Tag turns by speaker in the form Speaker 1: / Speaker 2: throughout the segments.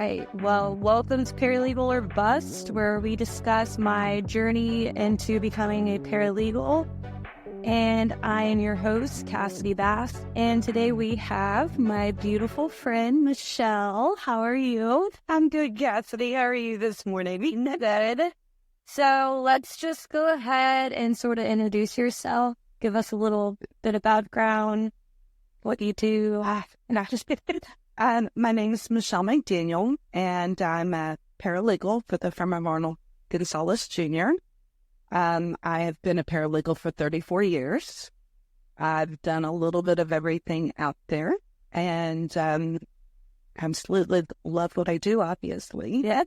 Speaker 1: right. Well, welcome to Paralegal or Bust, where we discuss my journey into becoming a paralegal. And I am your host, Cassidy Bass. And today we have my beautiful friend, Michelle. How are you?
Speaker 2: I'm good, Cassidy. How are you this morning?
Speaker 1: Good. So let's just go ahead and sort of introduce yourself. Give us a little bit of background, what you do.
Speaker 2: My name is Michelle McDaniel, and I'm a paralegal for the firm of Arnold Gonzalez Jr. I have been a paralegal for 34 years. I've done a little bit of everything out there, and absolutely love what I do, obviously.
Speaker 1: Yeah,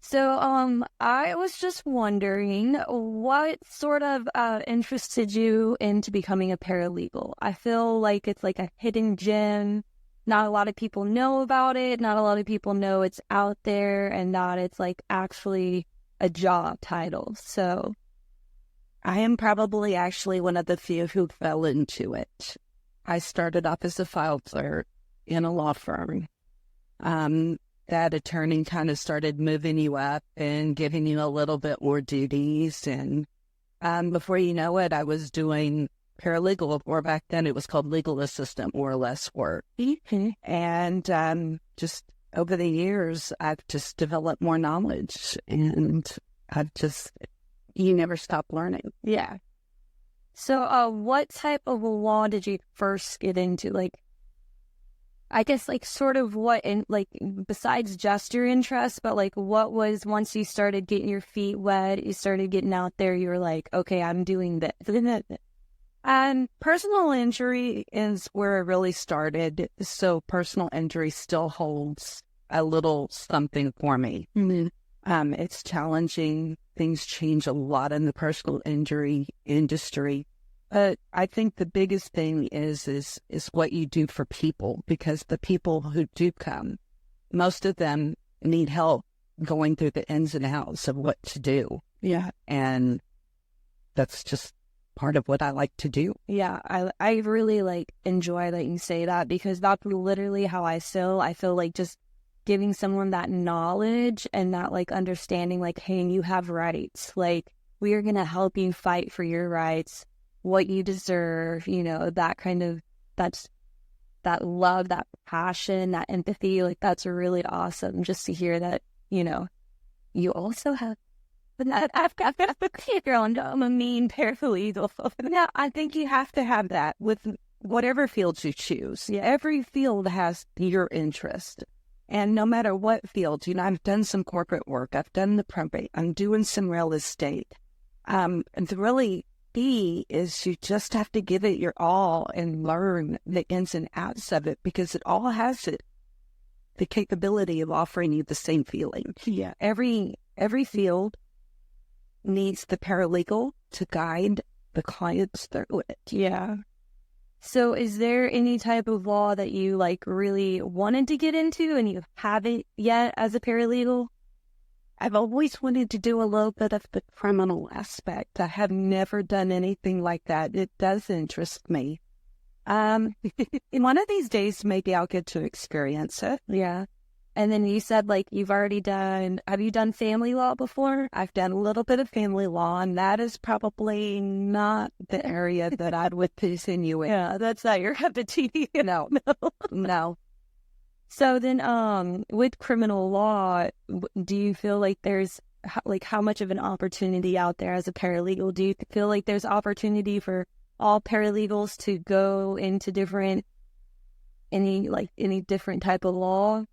Speaker 1: So, I was just wondering, what sort of interested you into becoming a paralegal? I feel like it's like a hidden gem. Not a lot of people know about it. Not a lot of people know it's out there and that it's like actually a job title. So
Speaker 2: I am probably actually one of the few who fell into it. I started off as a file clerk in a law firm. That attorney kind of started moving you up and giving you a little bit more duties. And before you know it, I was doing paralegal, or back then it was called legal assistant, more or less work.
Speaker 1: Mm-hmm.
Speaker 2: And just over the years, I've just developed more knowledge, and you never stop learning.
Speaker 1: Yeah. So what type of law did you first get into? Like, I guess, like, sort of what, in like, besides just your interest, but like, what was, once you started getting your feet wet, you started getting out there, you were like, okay, I'm doing this.
Speaker 2: And personal injury is where it really started. So personal injury still holds a little something for me.
Speaker 1: Mm-hmm.
Speaker 2: It's challenging. Things change a lot in the personal injury industry. But I think the biggest thing is what you do for people, because the people who do come, most of them need help going through the ins and outs of what to do.
Speaker 1: Yeah.
Speaker 2: And that's just part of what I like to do.
Speaker 1: Yeah, I really like enjoy that you say that, because that's literally how I feel. I feel like just giving someone that knowledge and that like understanding, like, hey, you have rights. Like, we are going to help you fight for your rights, what you deserve, you know, that kind of, that love, that passion, that empathy. Like, that's really awesome just to hear that, you know, you also have. But I've got the girl, and I'm a mean paralegal.
Speaker 2: Now, I think you have to have that with whatever field you choose.
Speaker 1: Yeah.
Speaker 2: Every field has your interest. And no matter what field, you know, I've done some corporate work. I've done the probate. I'm doing some real estate. And the really key is you just have to give it your all and learn the ins and outs of it, because it all has the capability of offering you the same feeling.
Speaker 1: Yeah.
Speaker 2: Every field needs the paralegal to guide the clients through it.
Speaker 1: Yeah. So is there any type of law that you like really wanted to get into and you haven't yet as a paralegal?
Speaker 2: I've always wanted to do a little bit of the criminal aspect. I have never done anything like that. It does interest me. In one of these days, maybe I'll get to experience it.
Speaker 1: Yeah. And then you said, like, have you done family law before?
Speaker 2: I've done a little bit of family law, and that is probably not the area that I would continue in.
Speaker 1: Yeah, that's not your cup of tea.
Speaker 2: No.
Speaker 1: So then, with criminal law, do you feel like there's, like, how much of an opportunity out there as a paralegal? Do you feel like there's opportunity for all paralegals to go into any different type of law?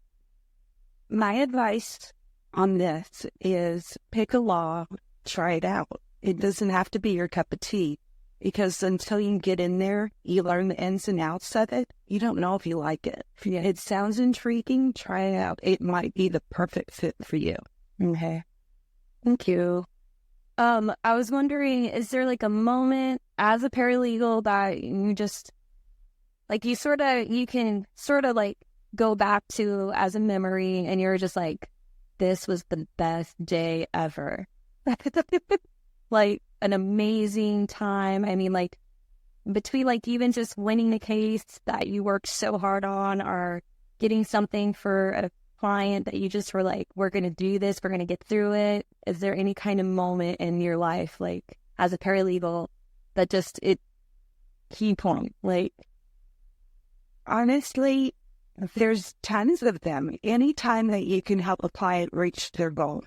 Speaker 2: My advice on this is pick a law, try it out. It doesn't have to be your cup of tea, because until you get in there, you learn the ins and outs of it. You don't know if you like it.
Speaker 1: Yeah.
Speaker 2: It sounds intriguing. Try it out. It might be the perfect fit for you.
Speaker 1: Okay. Thank you. I was wondering, is there like a moment as a paralegal that you just, like, you can sort of like go back to as a memory and you're just like, this was the best day ever? Like, an amazing time. I mean, like, between like even just winning the case that you worked so hard on, or getting something for a client that you just were like, we're going to do this, we're going to get through it? Is there any kind of moment in your life, like as a paralegal, that just key point? Like,
Speaker 2: honestly, there's tons of them. Anytime that you can help a client reach their goal,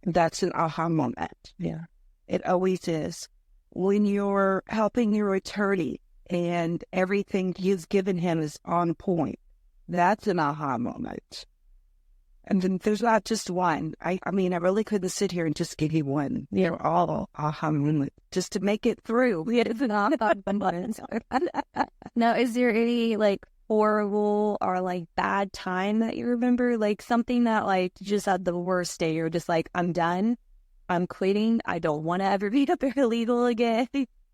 Speaker 2: that's an aha moment.
Speaker 1: Yeah.
Speaker 2: It always is. When you're helping your attorney and everything you've given him is on point, that's an aha moment. And then there's not just one. I mean, I really couldn't sit here and just give you one. They're all aha moments just to make it through.
Speaker 1: Now, is there any like horrible or like bad time that you remember? Like something that like you just had the worst day. You're just like, I'm done. I'm quitting. I don't want to ever be a paralegal again.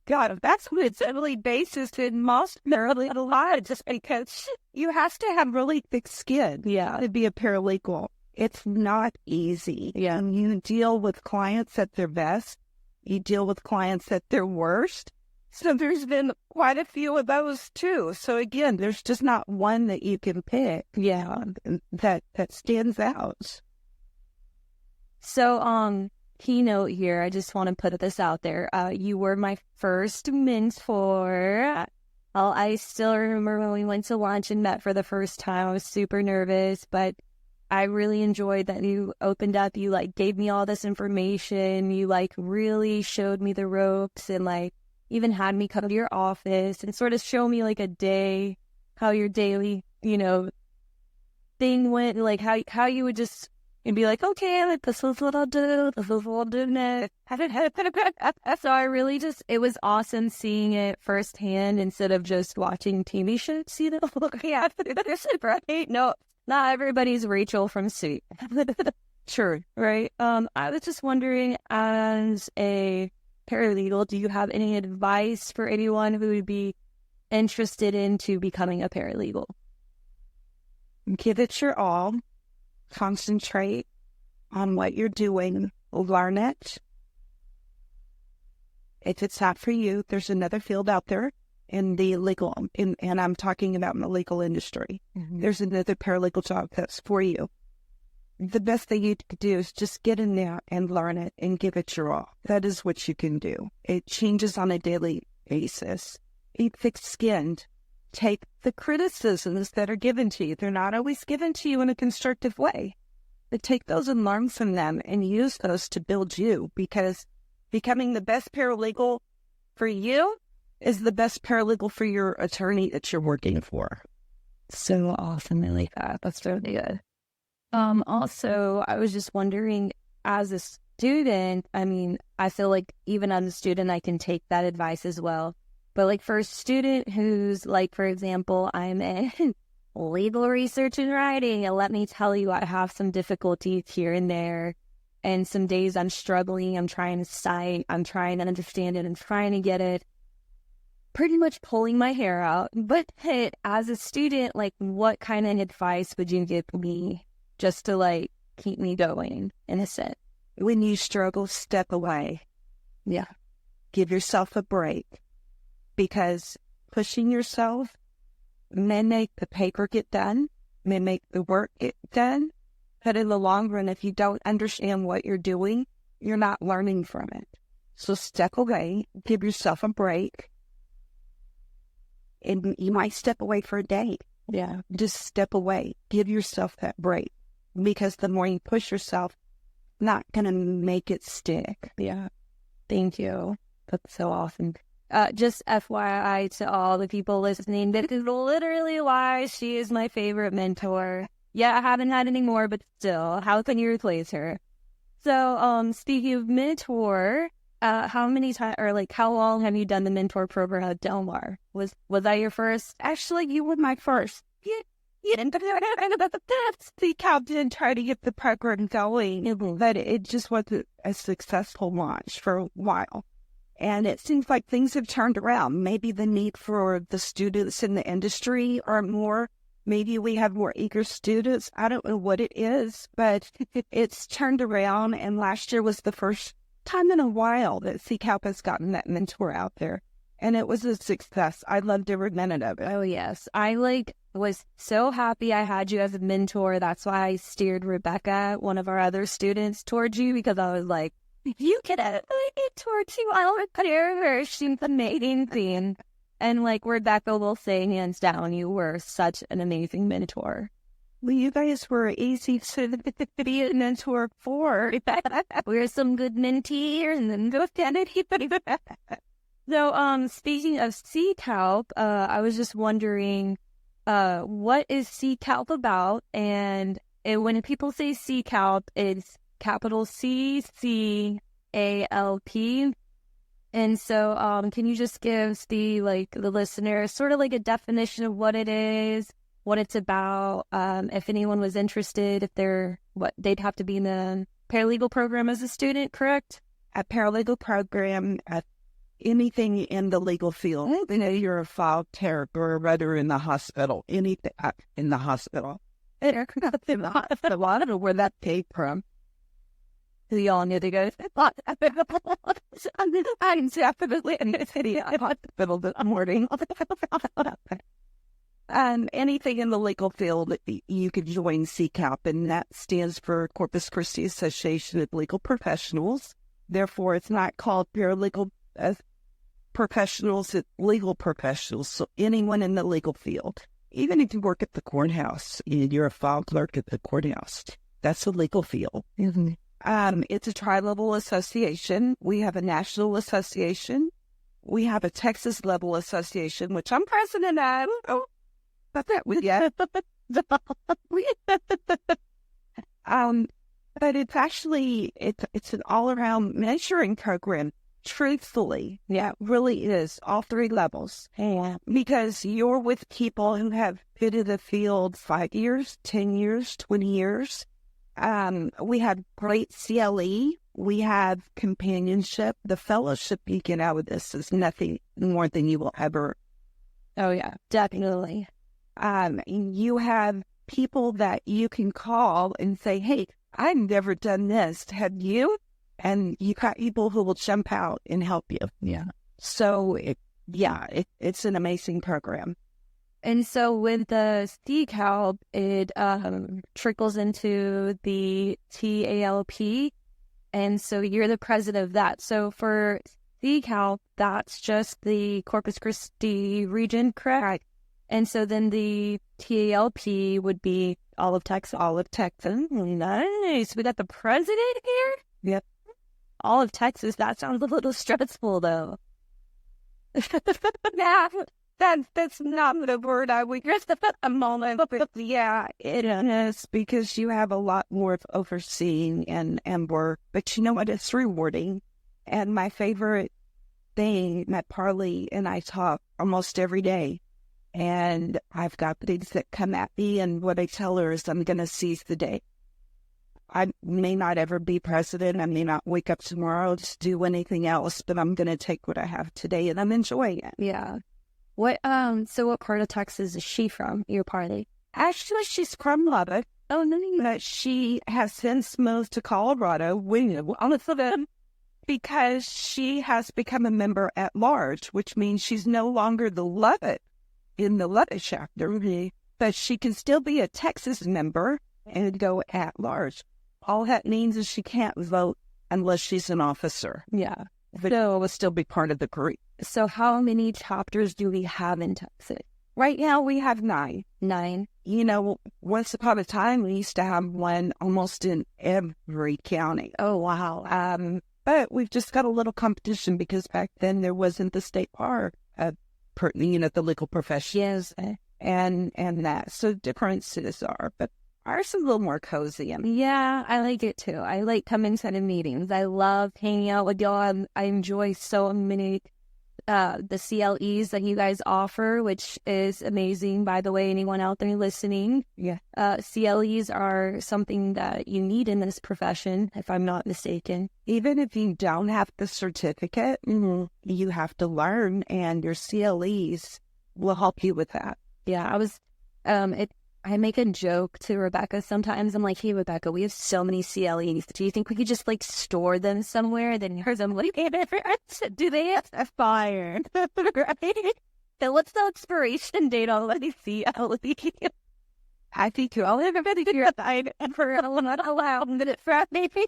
Speaker 2: God, that's what it's really basis in most paralegal lives, just because you have to have really thick skin to be a paralegal. It's not easy.
Speaker 1: Yeah.
Speaker 2: And you deal with clients at their best. You deal with clients at their worst. So there's been quite a few of those too. So again, there's just not one that you can pick.
Speaker 1: Yeah.
Speaker 2: That stands out.
Speaker 1: So, keynote here, I just want to put this out there. You were my first mentor. I still remember when we went to lunch and met for the first time. I was super nervous, but I really enjoyed that you opened up. You like gave me all this information. You like really showed me the ropes and like even had me come to your office and sort of show me like a day, how your daily, thing went, like how you would just and be like, okay, like this is what I'll do, this is what I'll do next. So I really it was awesome seeing it firsthand instead of just watching TV shows, Yeah, right? No, not everybody's Rachel from Suit.
Speaker 2: Sure.
Speaker 1: Right? I was just wondering, as a paralegal, do you have any advice for anyone who would be interested into becoming a paralegal?
Speaker 2: Give it your all. Concentrate on what you're doing. Learn it. If it's not for you, there's another field out there in the legal, and I'm talking about in the legal industry. Mm-hmm. There's another paralegal job that's for you. The best thing you can do is just get in there and learn it and give it your all. That is what you can do. It changes on a daily basis. Be thick-skinned. Take the criticisms that are given to you. They're not always given to you in a constructive way. But take those and learn from them and use those to build you, because becoming the best paralegal for you is the best paralegal for your attorney that you're working for.
Speaker 1: So awesome. I like that. That's really good. Also, I was just wondering, as a student, I mean, I feel like even as a student, I can take that advice as well. But like for a student who's like, for example, I'm in legal research and writing, and let me tell you, I have some difficulties here and there. And some days I'm struggling, I'm trying to cite, I'm trying to understand it, I'm trying to get it. Pretty much pulling my hair out. But hey, as a student, like what kind of advice would you give me just to like keep me going in a sense?
Speaker 2: When you struggle, step away.
Speaker 1: Yeah.
Speaker 2: Give yourself a break. Because pushing yourself may make the paper get done, may make the work get done, but in the long run, if you don't understand what you're doing, you're not learning from it. So step away, give yourself a break, and you might step away for a day.
Speaker 1: Yeah.
Speaker 2: Just step away. Give yourself that break, because the more you push yourself, not going to make it stick.
Speaker 1: Yeah. Thank you. That's so awesome. Just FYI to all the people listening, this is literally why she is my favorite mentor. Yeah, I haven't had any more, but still, how can you replace her? So, speaking of mentor, how many times, or like, how long have you done the mentor program at Del Mar? Was that your first?
Speaker 2: Actually, you were my first. You didn't. CCALP didn't try to get the program going, but it just wasn't a successful launch for a while. And it seems like things have turned around. Maybe the need for the students in the industry are more. Maybe we have more eager students. I don't know what it is, but it's turned around. And last year was the first time in a while that CCALP has gotten that mentor out there. And it was a success. I loved every minute of it.
Speaker 1: Oh, yes. I was so happy I had you as a mentor. That's why I steered Rebecca, one of our other students, towards you, because I was like, if you could have it towards you, I would put her. She's amazing. And like Rebecca will say, hands down, you were such an amazing mentor.
Speaker 2: Well, you guys were easy to be a mentor for.
Speaker 1: We're some good mentees and then go candidate. So, speaking of CCALP, I was just wondering, what is CCALP about? And when people say CCALP, it's capital CCALP. And so, can you just give the listeners sort of like a definition of what it is, what it's about? If anyone was interested, they'd have to be in the paralegal program as a student, correct?
Speaker 2: A paralegal program at anything in the legal field. You know, you're a file clerk or a writer in the hospital, anything in the hospital. I don't know where that came from.
Speaker 1: Y'all knew to go.
Speaker 2: I'm definitely in the city hospital this morning. Anything in the legal field, you can join CCALP, and that stands for Corpus Christi Association of Legal Professionals. Therefore, it's not called paralegal professionals, it's legal professionals. So anyone in the legal field, even if you work at the courthouse, you're a file clerk at the courthouse, that's a legal field.
Speaker 1: Mm-hmm.
Speaker 2: It's a tri-level association. We have a national association. We have a Texas level association, which I'm president of. Oh, but that we get. But it's actually it's an all-around measuring program. Truthfully, yeah, it really is all three levels. Yeah, because you're with people who have been in the field 5 years, 10 years, 20 years. We have great CLE. We have companionship. The fellowship you get out of this is nothing more than you will ever.
Speaker 1: Oh yeah, definitely.
Speaker 2: You have people that you can call and say, "Hey, I've never done this. Have you?" And you got people who will jump out and help you.
Speaker 1: Yeah.
Speaker 2: So it's an amazing program.
Speaker 1: And so with the CCALP, it trickles into the TALP. And so you're the president of that. So for CCALP, that's just the Corpus Christi region, correct?
Speaker 2: Right.
Speaker 1: And so then the TALP would be all of Texas.
Speaker 2: All of Texas.
Speaker 1: Nice. We got the president here?
Speaker 2: Yep.
Speaker 1: All of Texas. That sounds a little stressful, though.
Speaker 2: Yeah. That's not the word I would use at the moment, but yeah, it is, because you have a lot more of overseeing and work. But you know what? It's rewarding. And my favorite thing, my Parley and I talk almost every day. And I've got things that come at me, and what I tell her is I'm going to seize the day. I may not ever be president. I may not wake up tomorrow to do anything else, but I'm going to take what I have today, and I'm enjoying it.
Speaker 1: Yeah. So what part of Texas is she from, your party?
Speaker 2: Actually, she's from Lubbock.
Speaker 1: Oh, no.
Speaker 2: But she has since moved to Colorado because she has become a member at large, which means she's no longer the Lubbock in the Lubbock chapter, but she can still be a Texas member and go at large. All that means is she can't vote unless she's an officer.
Speaker 1: Yeah.
Speaker 2: But it will still be part of the group.
Speaker 1: So how many chapters do we have in Texas?
Speaker 2: Right now we have 9.
Speaker 1: 9.
Speaker 2: You know, once upon a time we used to have one almost in every county.
Speaker 1: Oh, wow.
Speaker 2: But we've just got a little competition because back then there wasn't the state bar, the legal profession.
Speaker 1: Yes.
Speaker 2: And that. So differences are, but ours is a little more cozy.
Speaker 1: Yeah, I like it too. I like coming to the meetings. I love hanging out with y'all. I enjoy so many the CLEs that you guys offer, which is amazing, by the way, anyone out there listening.
Speaker 2: Yeah.
Speaker 1: CLEs are something that you need in this profession, if I'm not mistaken.
Speaker 2: Even if you don't have the certificate, you have to learn, and your CLEs will help you with that.
Speaker 1: Yeah, I make a joke to Rebecca sometimes. I'm like, hey, Rebecca, we have so many CLEs. Do you think we could just store them somewhere? Then here's I'm like, do they have a fire? What's the expiration date on the CCALP? I think you all everybody figure out and for not allowed minute for maybe.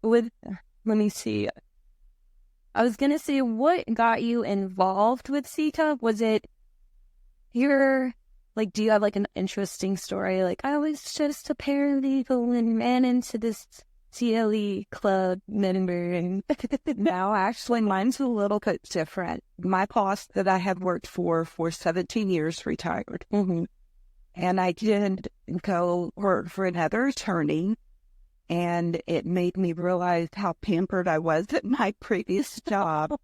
Speaker 1: With let me see. I was gonna say, what got you involved with CCALP? Was it your do you have an interesting story? I was just a paralegal and ran into this CLE club member. And
Speaker 2: no, actually, mine's a little bit different. My boss that I had worked for 17 years retired.
Speaker 1: Mm-hmm.
Speaker 2: And I did go work for another attorney. And it made me realize how pampered I was at my previous job.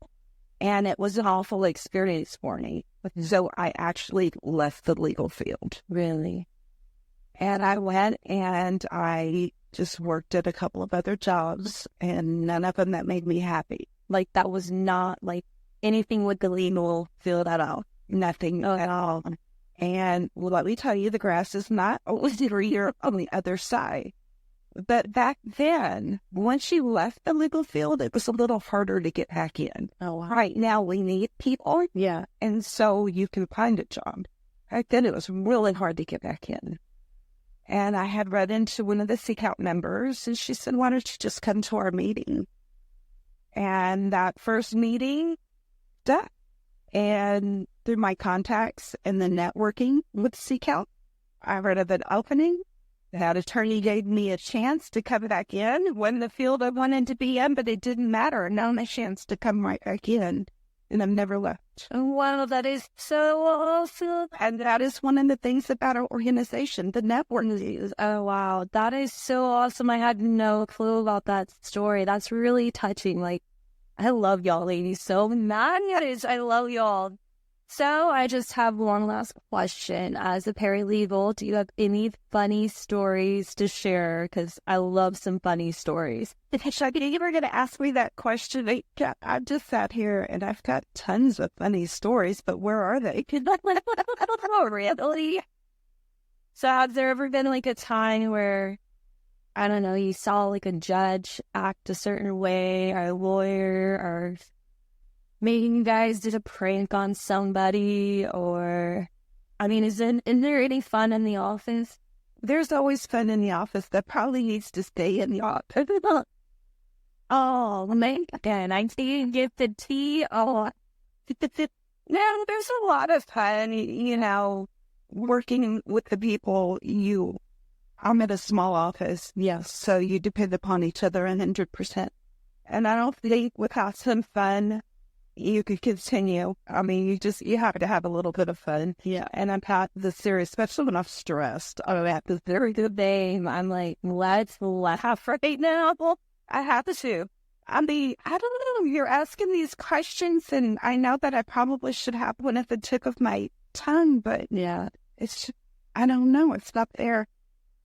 Speaker 2: And it was an awful experience for me. So I actually left the legal field.
Speaker 1: Really?
Speaker 2: And I went and I just worked at a couple of other jobs, and none of them that made me happy.
Speaker 1: That was not anything with the legal field at all.
Speaker 2: Nothing at all. And let me tell you, the grass is not always greener on the other side. But back then, once you left the legal field, it was a little harder to get back in.
Speaker 1: Oh, wow.
Speaker 2: Right now, we need people.
Speaker 1: Yeah.
Speaker 2: And so you can find a job. Back then, it was really hard to get back in. And I had run into one of the CCALP members, and she said, why don't you just come to our meeting? And that first meeting, done. And through my contacts and the networking with CCALP, I read of an opening. That attorney gave me a chance to come back in. Wasn't the field I wanted to be in, but it didn't matter. Now I'm a chance to come right back in. And I've never left.
Speaker 1: Oh, wow, that is so awesome.
Speaker 2: And that is one of the things about our organization, the network.
Speaker 1: Oh, wow, that is so awesome. I had no clue about that story. That's really touching. I love y'all ladies so much. I love y'all. So I just have one last question. As a paralegal, do you have any funny stories to share? Because I love some funny stories.
Speaker 2: You were going to ask me that question. I just sat here and I've got tons of funny stories, but where are they?
Speaker 1: I don't know, really. So has there ever been a time where, I don't know, you saw a judge act a certain way, or a lawyer, or maybe you guys did a prank on somebody, or, is there any fun in the office?
Speaker 2: There's always fun in the office. That probably needs to stay in the office.
Speaker 1: Oh, man, again, I see you get the tea. Oh,
Speaker 2: no, there's a lot of fun, working with the people. I'm at a small office.
Speaker 1: yes.
Speaker 2: So you depend upon each other 100%. And I don't think without some fun, you could continue. You have to have a little bit of fun.
Speaker 1: Yeah.
Speaker 2: And I'm at the serious, especially when I'm stressed. I'm at this very good
Speaker 1: day. I'm let's laugh right now.
Speaker 2: I have to. I don't know. You're asking these questions, and I know that I probably should have one at the tip of my tongue, but
Speaker 1: yeah,
Speaker 2: I don't know. It's not there.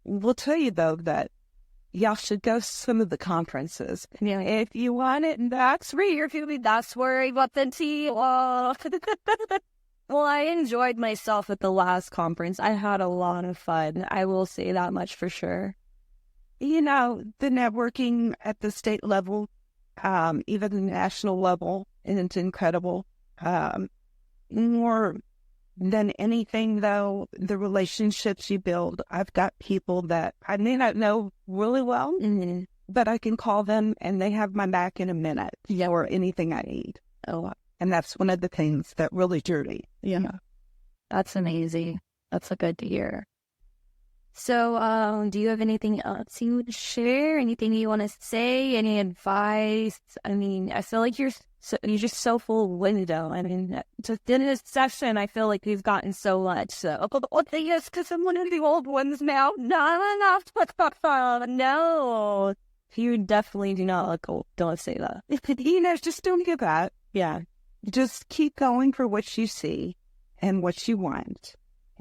Speaker 2: We'll tell you, though, that y'all should go to some of the conferences.
Speaker 1: Yeah.
Speaker 2: If you want it, that's where you're going to be.
Speaker 1: That's where I got the tea. Oh. Well, I enjoyed myself at the last conference. I had a lot of fun. I will say that much for sure.
Speaker 2: The networking at the state level, even the national level, and it's incredible. More than anything, though, the relationships you build. I've got people that I may not know really well,
Speaker 1: mm-hmm.
Speaker 2: but I can call them and they have my back in a minute, or anything I need.
Speaker 1: Oh,
Speaker 2: and that's one of the things that really drew me.
Speaker 1: Yeah, that's amazing. That's good to hear. So, do you have anything else you would share? Anything you want to say? Any advice? I feel like you're just so full of wisdom. Just in this session, I feel like we've gotten so much. So, yes, because I'm one of the old ones now. No, you definitely do not look old. Don't say that.
Speaker 2: Just don't give up.
Speaker 1: Yeah,
Speaker 2: just keep going for what you see and what you want.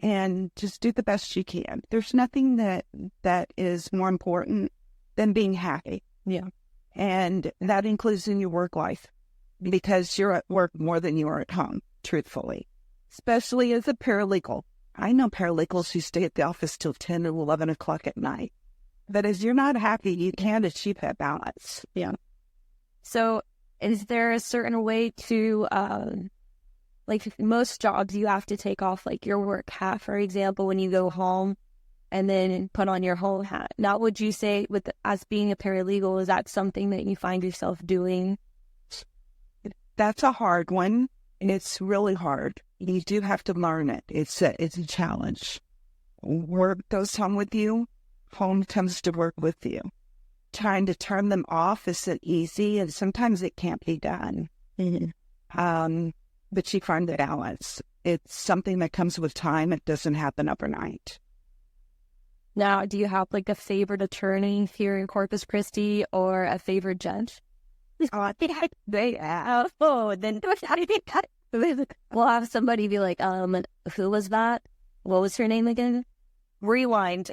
Speaker 2: And just do the best you can. There's nothing that is more important than being happy.
Speaker 1: Yeah.
Speaker 2: And that includes in your work life, because you're at work more than you are at home, truthfully. Especially as a paralegal. I know paralegals who stay at the office till 10 or 11 o'clock at night. But as you're not happy, you can't achieve that balance.
Speaker 1: Yeah. So is there a certain way to, like most jobs, you have to take off like your work hat, for example, when you go home and then put on your whole hat. Now, would you say with as being a paralegal, is that something that you find yourself doing?
Speaker 2: That's a hard one. It's really hard. You do have to learn it. It's a challenge. Work goes home with you. Home comes to work with you. Trying to turn them off isn't easy, and sometimes it can't be done. But you find the balance. It's something that comes with time. It doesn't happen overnight.
Speaker 1: Now, do you have like a favorite attorney here in Corpus Christi or a favorite judge? Oh, then we'll have somebody be like, who was that? What was her name again? Rewind.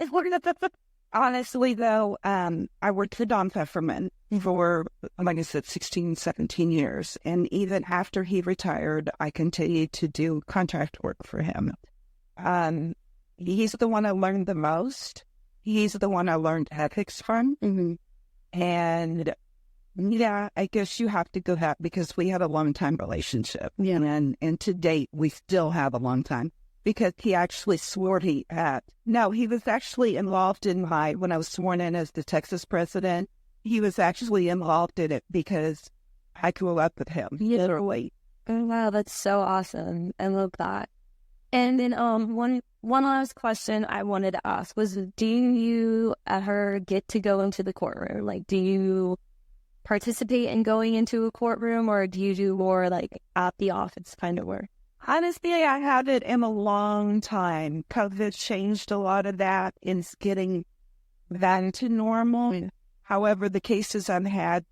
Speaker 2: Honestly, though, I worked for Don Pfefferman for, like I said, 16, 17 years. And even after he retired, I continued to do contract work for him. He's the one I learned the most. He's the one I learned ethics from. And yeah, I guess you have to go that because we had a long-time relationship. Yeah. And to date, we still have a long time. Because he actually swore he was actually involved in when I was sworn in as the Texas president, he was actually involved in it because I grew up with him, literally.
Speaker 1: Oh, wow, that's so awesome. I love that. And then one last question I wanted to ask was, do you ever get to go into the courtroom? Like, do you participate in going into a courtroom, or do you do more like at the office kind of work?
Speaker 2: Honestly, I haven't in a long time. COVID changed a lot of that in getting that into normal. However, the cases I've had,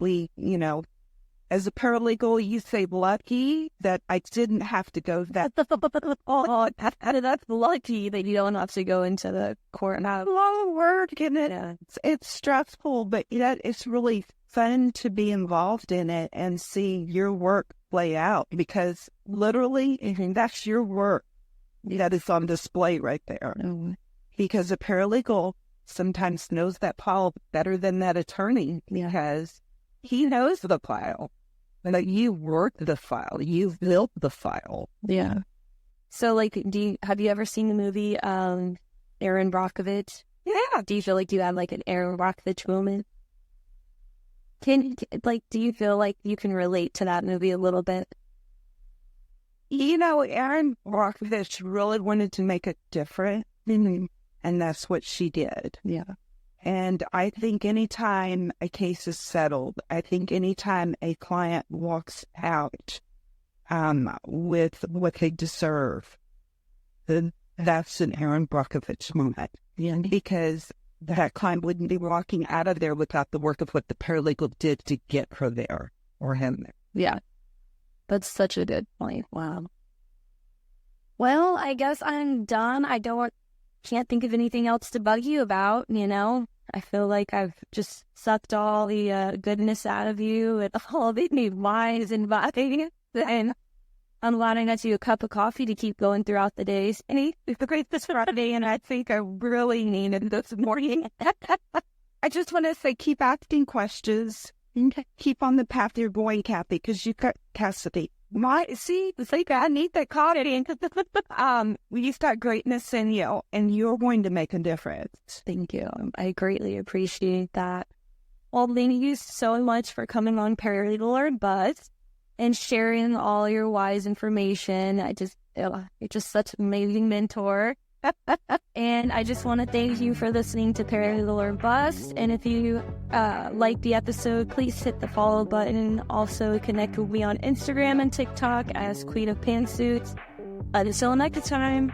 Speaker 2: as a paralegal, you say lucky that I didn't have to go that.
Speaker 1: That's lucky that you don't have to go into the court.
Speaker 2: Not a long word, isn't it? Yeah. It's stressful, but it's really fun to be involved in it and see your work play out, because literally that's your work that is on display right there. Because a paralegal sometimes knows that file better than that attorney because he knows the file. Like, you worked the file, you built the file.
Speaker 1: Yeah. So, like, have you ever seen the movie Aaron Brockovich?
Speaker 2: Yeah.
Speaker 1: Do you feel like you have like an Aaron Brockovich moment? Do you feel like you can relate to that movie a little bit?
Speaker 2: Aaron Brockovich really wanted to make a difference, and that's what she did.
Speaker 1: Yeah.
Speaker 2: And I think anytime a case is settled, I think anytime a client walks out with what they deserve, then that's an Aaron Brockovich moment. Yeah. Because that client wouldn't be walking out of there without the work of what the paralegal did to get her there or him there.
Speaker 1: Yeah. That's such a good point. Wow. Well, I guess I'm done. Can't think of anything else to bug you about, I feel like I've just sucked all the goodness out of you and all the wise advice, and I'm glad I got you a cup of coffee to keep going throughout the days. And it's a great this Friday, and I think I really needed this morning.
Speaker 2: I just want to say, keep asking questions. Keep on the path you're going, Kathy, because you got Cassidy. It's like I need that coffee. You've got greatness in you, and you're going to make a difference.
Speaker 1: Thank you. I greatly appreciate that. Well, thank you so much for coming on Paralegal Learn Buzz and sharing all your wise information. You're just such an amazing mentor. And I just want to thank you for listening to Paralegal Learn Buzz. And if you like the episode, please hit the follow button. Also connect with me on Instagram and TikTok as Queen of Pantsuits. Until next time.